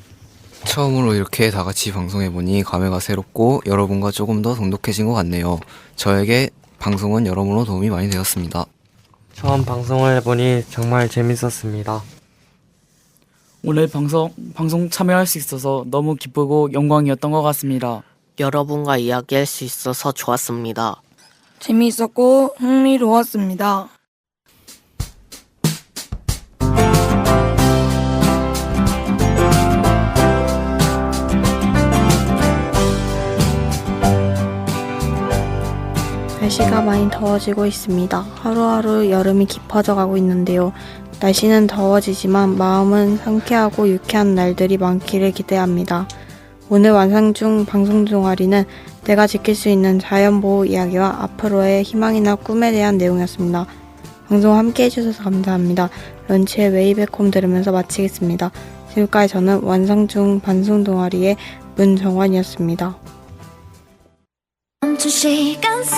처음으로 이렇게 다 같이 방송해보니 감회가 새롭고 여러분과 조금 더 돈독해진 것 같네요. 저에게 방송은 여러모로 도움이 많이 되었습니다. 처음 방송을 해보니 정말 재밌었습니다. 오늘 방송 참여할 수 있어서 너무 기쁘고 영광이었던 것 같습니다. 여러분과 이야기할 수 있어서 좋았습니다. 재미있었고 흥미로웠습니다. 날씨가 많이 더워지고 있습니다. 하루하루 여름이 깊어져 가고 있는데요. 날씨는 더워지지만 마음은 상쾌하고 유쾌한 날들이 많기를 기대합니다. 오늘 완상 중 방송 동아리는 내가 지킬 수 있는 자연보호 이야기와 앞으로의 희망이나 꿈에 대한 내용이었습니다. 방송 함께 해주셔서 감사합니다. 런치의 웨이백홈 들으면서 마치겠습니다. 지금까지 저는 완상 중 방송 동아리의 문정환이었습니다. 멈춘 시간 속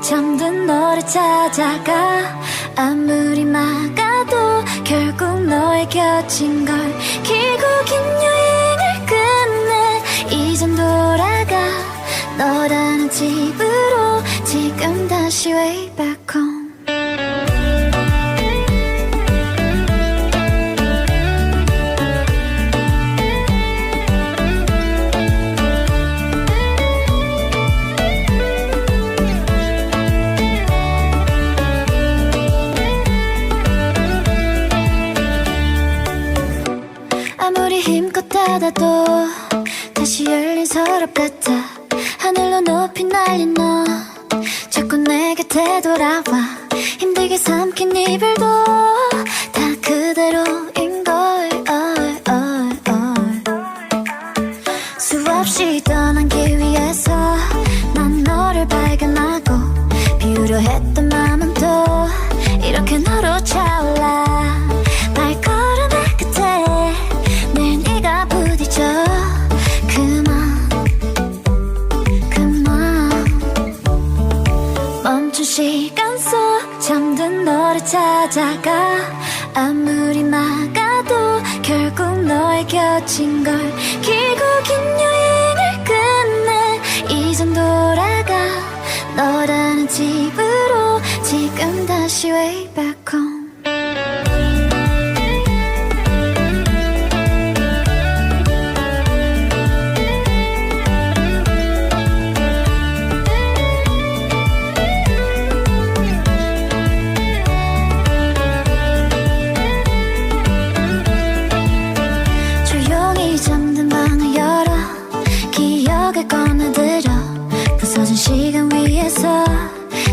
잠든 너를 찾아가 아무리 막아도 결국 너의 곁인 걸 길고 긴 여행을 끝내 이젠 돌아가 너라는 집으로 지금 다시 way back home 아무리 힘껏 닫아도 다시 열린 서랍 같아 하늘로 높이 날린 너 자꾸 내 곁에 돌아와 힘들게 삼킨 이별도 다 그대로인걸 수없이 떠난 길 위에서 난 너를 발견하고 비우려 했던 맘은 또 이렇게 너로 차올라 발걸음의 끝에 늘 네가 부딪혀 그만 멈춘 시간 속 잠든 너를 찾아가 아무리 막아도 결국 너의 곁인 걸 길고 긴 여행을 끝내 이젠 돌아가 너라는 집으로 지금 다시 way back home 조용히 잠든 방을 열어 기억을 꺼내들어 부서진 시간 위에서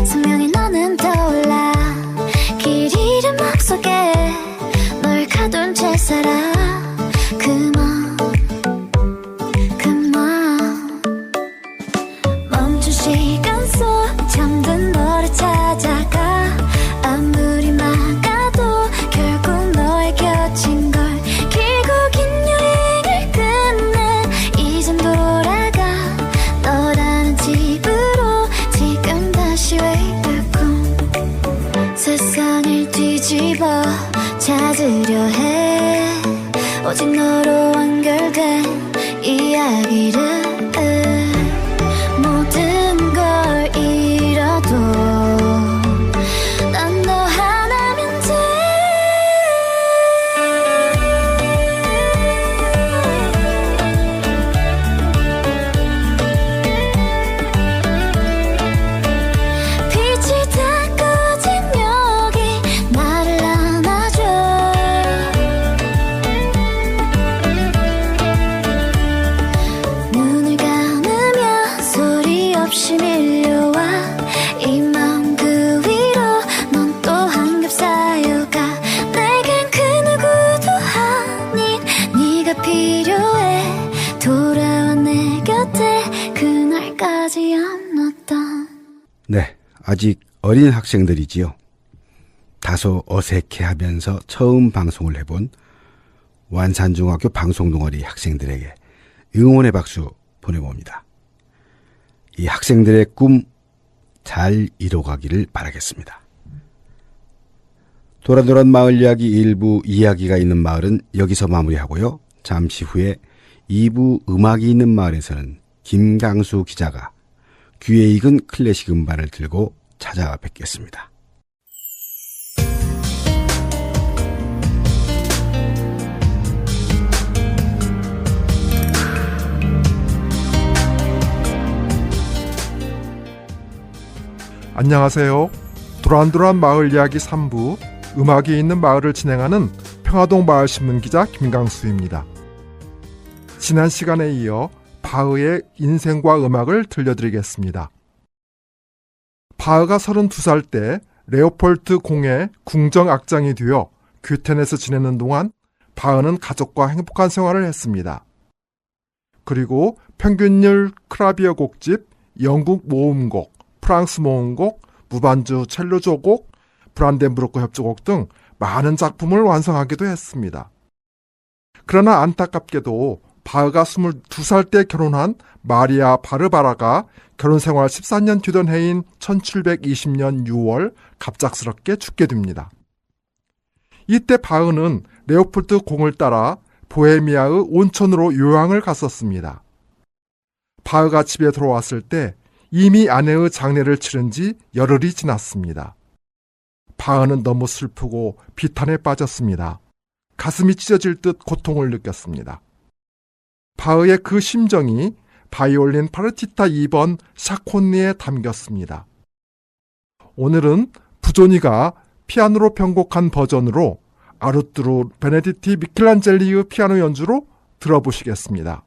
선명히 너는 떠올라 길 잃은 맘 속에 널 가둔 채 살아 그만 멈춘 시간 속 잠든 너를 찾아가 아무리 막아도 결국 너의 곁인 걸 길고 긴 여행을 끝내 이젠 돌아가 너라는 집으로 지금 다시 way back home 세상을 뒤집어 찾으려 해 오직 너로 완결된 이야기를 모든 걸 잃어도 난 너 하나면 돼 빛이 다 꺼진 여기 나를 안아줘 눈을 감으면 소리 없이 밀려와 이 맘 그 위로 넌 또 한 겹 쌓여가 내겐 그 누구도 아닌 네가 필요해 돌아와 내 곁에 그날까지 I'm not done 네, 아직 어린 학생들이지요. 다소 어색해하면서 처음 방송을 해본 완산중학교 방송동아리 학생들에게 응원의 박수 보내봅니다. 이 학생들의 꿈 잘 이뤄가기를 바라겠습니다. 도란도란 마을 이야기 일부 이야기가 있는 마을은 여기서 마무리하고요. 잠시 후에 2부 음악이 있는 마을에서는 김강수 기자가 귀에 익은 클래식 음반을 들고 찾아뵙겠습니다. 안녕하세요. 도란도란 마을 이야기 3부 음악이 있는 마을을 진행하는 평화동 마을신문 기자 김강수입니다. 지난 시간에 이어 바흐의 인생과 음악을 들려드리겠습니다. 바흐가 32살 때 레오폴트 공의 궁정악장이 되어 귀텐에서 지내는 동안 바흐는 가족과 행복한 생활을 했습니다. 그리고 평균율 크라비어 곡집, 영국 모음곡, 프랑스 모음곡, 무반주 첼로조곡, 브란덴부르크 협주곡 등 많은 작품을 완성하기도 했습니다. 그러나 안타깝게도 바흐가 22살 때 결혼한 마리아 바르바라가 결혼생활 14년 뒤던 해인 1720년 6월 갑작스럽게 죽게 됩니다. 이때 바흐는 레오폴트 공을 따라 보헤미아의 온천으로 요양을 갔었습니다. 바흐가 집에 돌아왔을 때 이미 아내의 장례를 치른 지 열흘이 지났습니다. 바흐는 너무 슬프고 비탄에 빠졌습니다. 가슴이 찢어질 듯 고통을 느꼈습니다. 바흐의 그 심정이 바이올린 파르티타 2번 샤콘니에 담겼습니다. 오늘은 부조니가 피아노로 편곡한 버전으로 아르투로 베네디티 미켈란젤리의 피아노 연주로 들어보시겠습니다.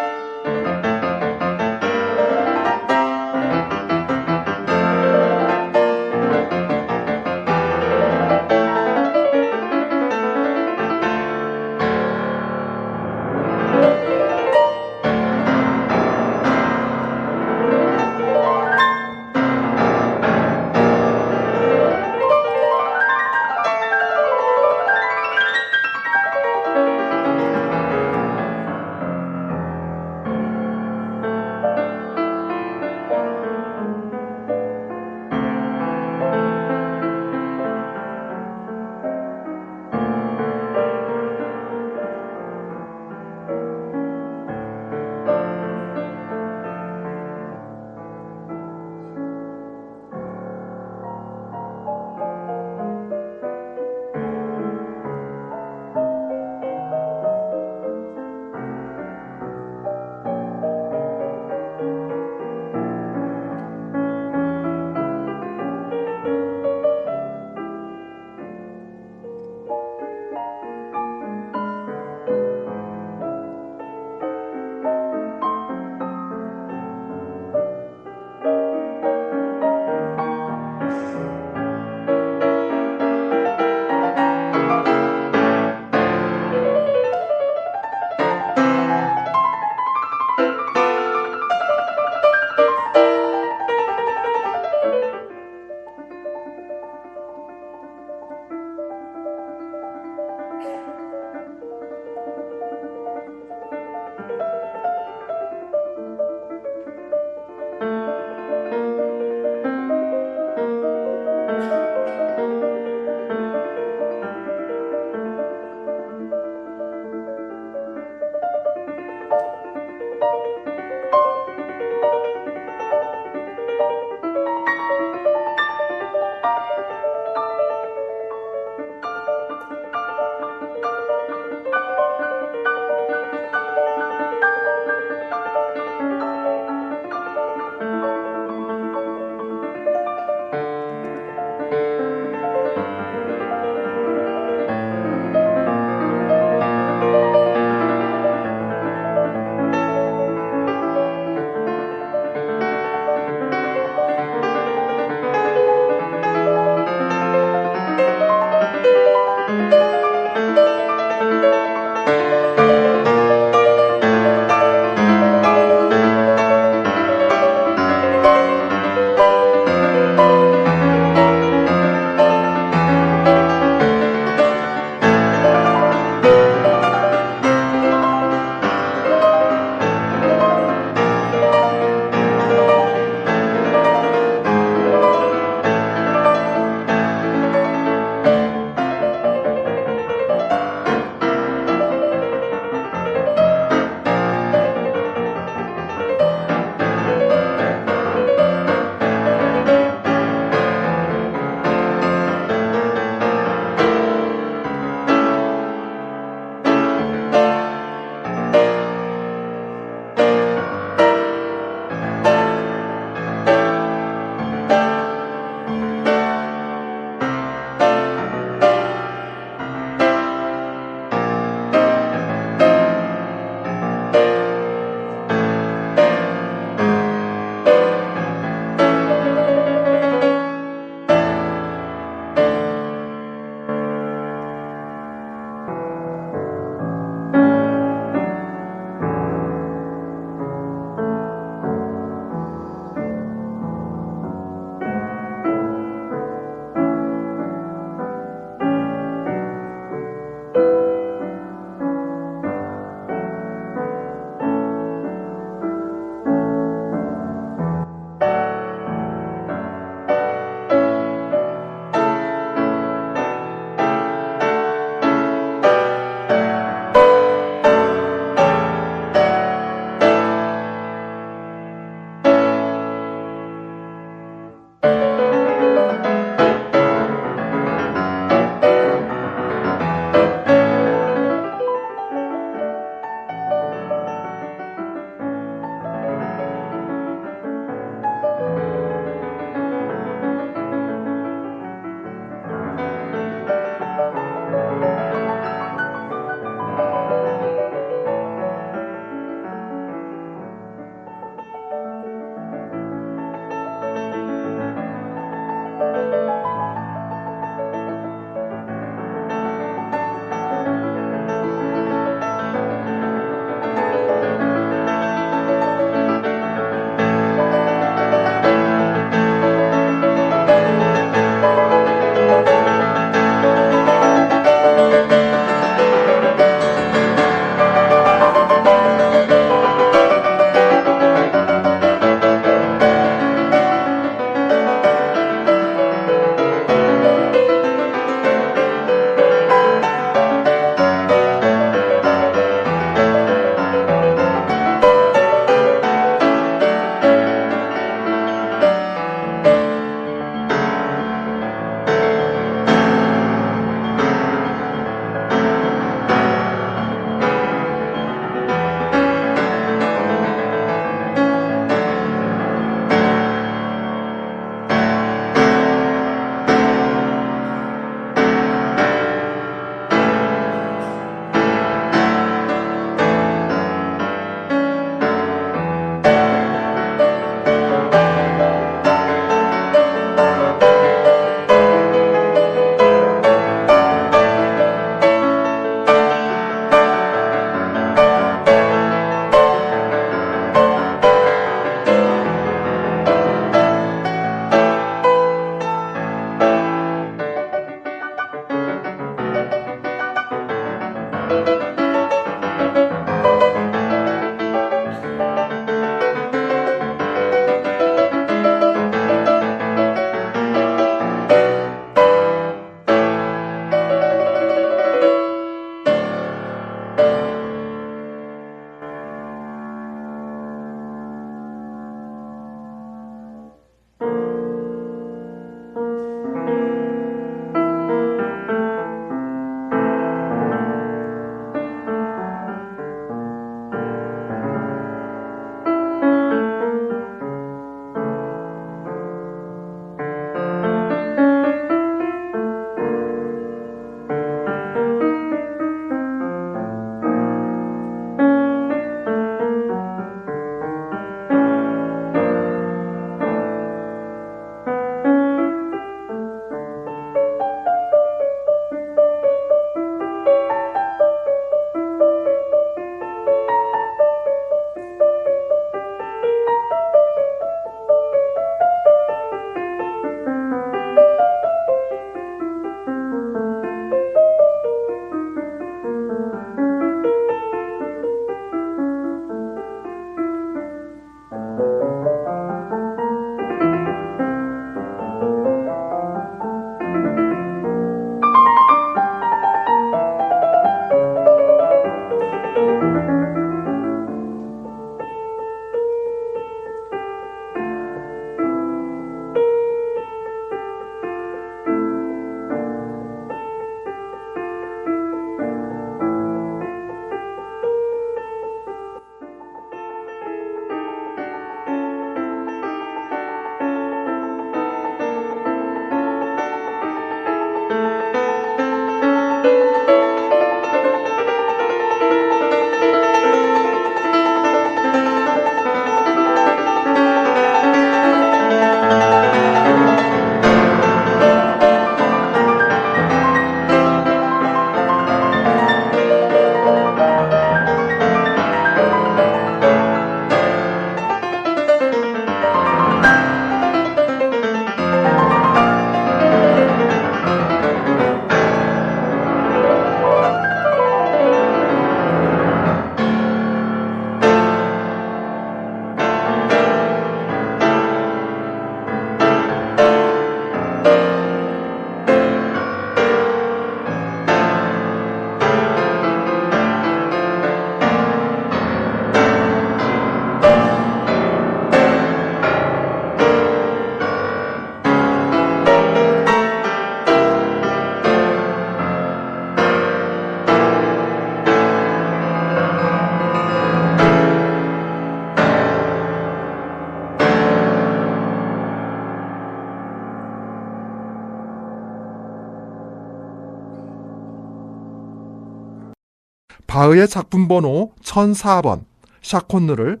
바흐의 작품 번호 1004번 샤콘느를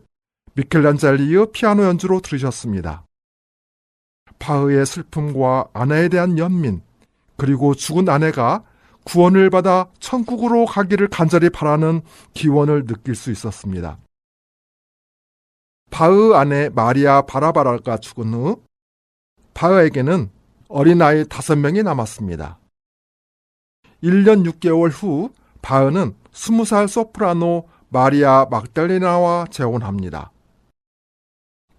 미켈란젤리의 피아노 연주로 들으셨습니다. 바흐의 슬픔과 아내에 대한 연민, 그리고 죽은 아내가 구원을 받아 천국으로 가기를 간절히 바라는 기원을 느낄 수 있었습니다. 바흐 아내 마리아 바라바라가 죽은 후 바흐에게는 어린아이 5명이 남았습니다. 1년 6개월 후 바흐는 20살 소프라노 마리아 막달레나와 재혼합니다.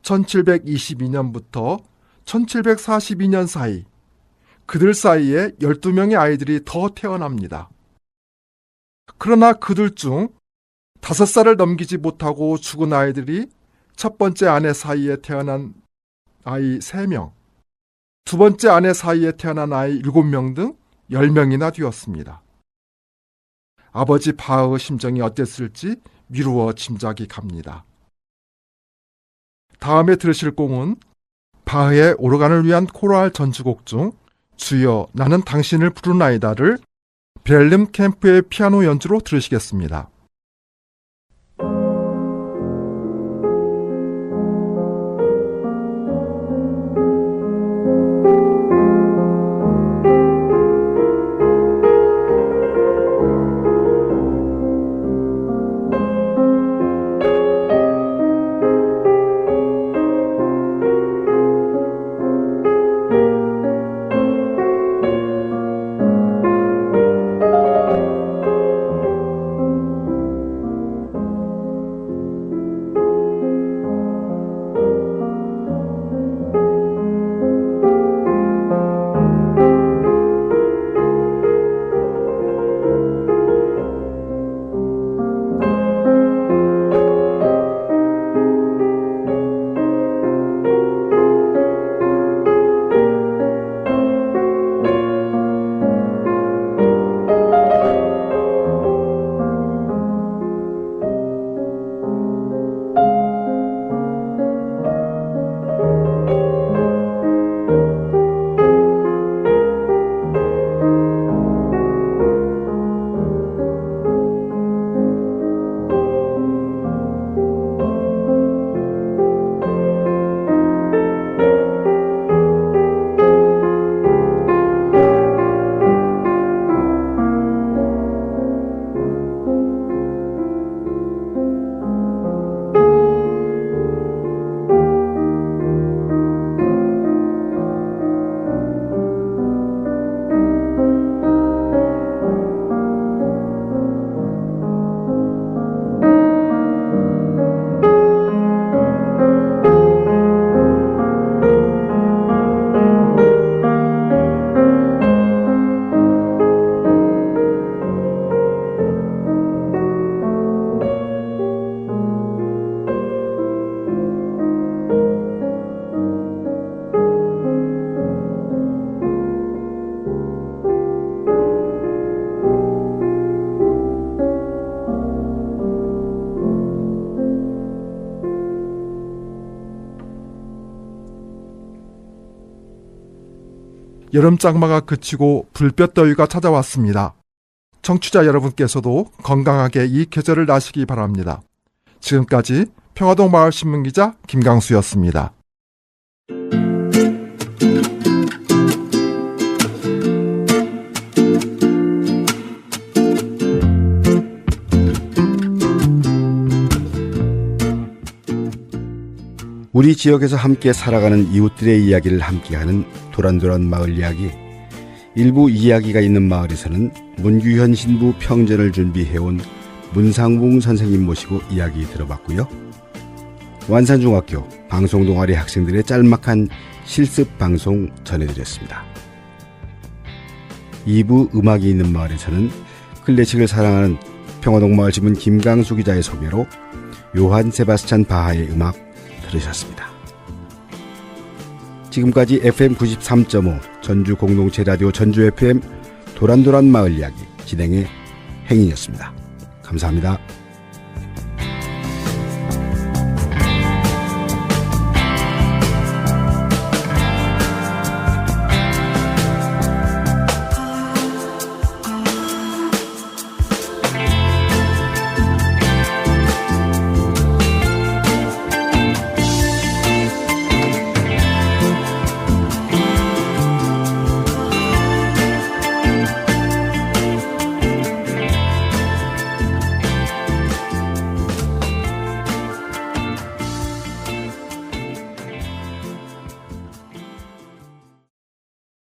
1722년부터 1742년 사이 그들 사이에 12명의 아이들이 더 태어납니다. 그러나 그들 중 5살을 넘기지 못하고 죽은 아이들이 첫 번째 아내 사이에 태어난 아이 3명, 두 번째 아내 사이에 태어난 아이 7명 등 10명이나 되었습니다. 아버지 바흐의 심정이 어땠을지 미루어 짐작이 갑니다. 다음에 들으실 곡은 바흐의 오르간을 위한 코랄 전주곡 중 주여 나는 당신을 부르나이다를 벨름 캠프의 피아노 연주로 들으시겠습니다. 여름장마가 그치고 불볕더위가 찾아왔습니다. 청취자 여러분께서도 건강하게 이 계절을 나시기 바랍니다. 지금까지 평화동 마을신문기자 김강수였습니다. 우리 지역에서 함께 살아가는 이웃들의 이야기를 함께하는 도란도란 마을 이야기. 일부 이야기가 있는 마을에서는 문규현 신부 평전을 준비해온 문상봉 선생님 모시고 이야기 들어봤고요. 완산중학교 방송동아리 학생들의 짤막한 실습 방송 전해드렸습니다. 2부 음악이 있는 마을에서는 클래식을 사랑하는 평화동 마을신문 김강수 기자의 소개로 요한 세바스찬 바하의 음악 들으셨습니다. 지금까지 FM 93.5 전주 공동체 라디오 전주 FM 도란도란 마을 이야기 진행의 행인이었습니다. 감사합니다.